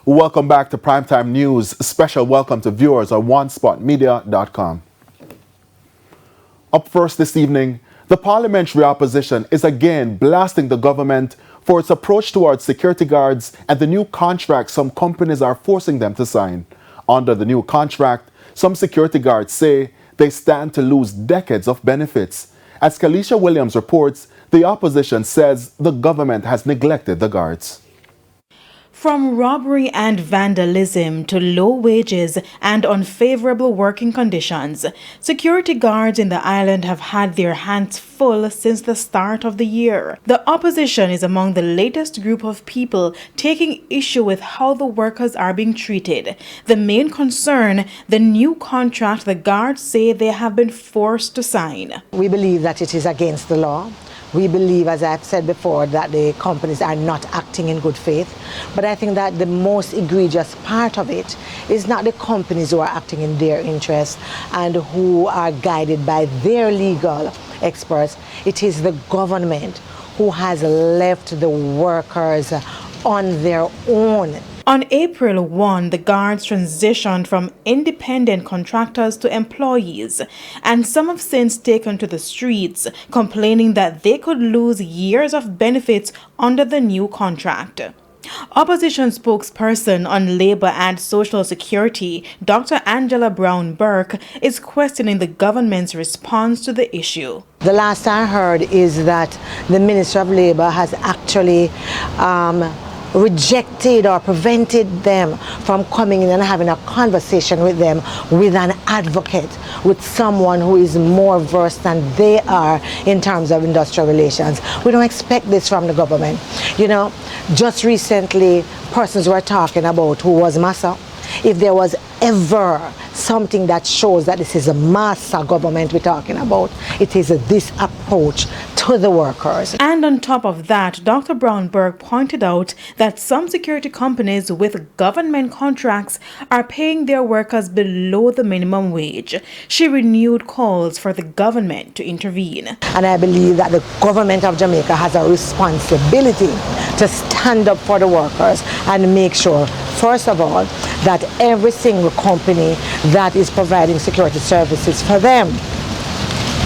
Welcome back to Primetime News. Special welcome to viewers on OneSpotMedia.com. Up first this evening, the parliamentary opposition is again blasting the government for its approach towards security guards and the new contract some companies are forcing them to sign. Under the new contract, some security guards say they stand to lose decades of benefits. As Kalisha Williams reports, the opposition says the government has neglected the guards. From robbery and vandalism to low wages and unfavorable working conditions, security guards in the island have had their hands full since the start of the year. The opposition is among the latest group of people taking issue with how the workers are being treated. The main concern, the new contract the guards say they have been forced to sign. We believe that it is against the law. We believe, as I've said before, that the companies are not acting in good faith. But I think that the most egregious part of it is not the companies who are acting in their interest and who are guided by their legal experts. It is the government who has left the workers on their own. On April 1, the guards transitioned from independent contractors to employees, and some have since taken to the streets, complaining that they could lose years of benefits under the new contract. Opposition spokesperson on Labor and Social Security, Dr. Angela Brown-Burke, is questioning the government's response to the issue. The last I heard is that the Minister of Labor has actually rejected or prevented them from coming in and having a conversation with them with an advocate, with someone who is more versed than they are in terms of industrial relations. We don't expect this from the government. You know, just recently, persons were talking about who was Massa. If there was ever something that shows that this is a Massa government we're talking about, it is this approach to the workers. And on top of that, Dr. Brown-Burke pointed out that some security companies with government contracts are paying their workers below the minimum wage. She renewed calls for the government to intervene. And I believe that the government of Jamaica has a responsibility to stand up for the workers and make sure, first of all, that every single company that is providing security services for them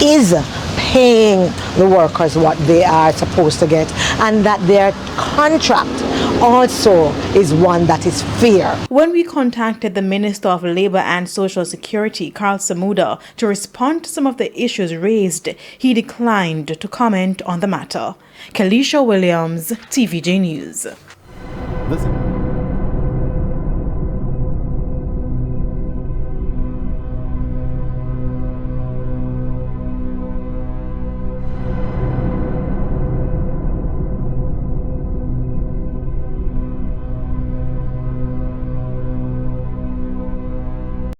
is paying the workers what they are supposed to get, and that their contract also is one that is fair. When we contacted the Minister of Labor and Social Security, Carl Samuda, to respond to some of the issues raised, he declined to comment on the matter. Kalisha Williams, TVJ News. Listen.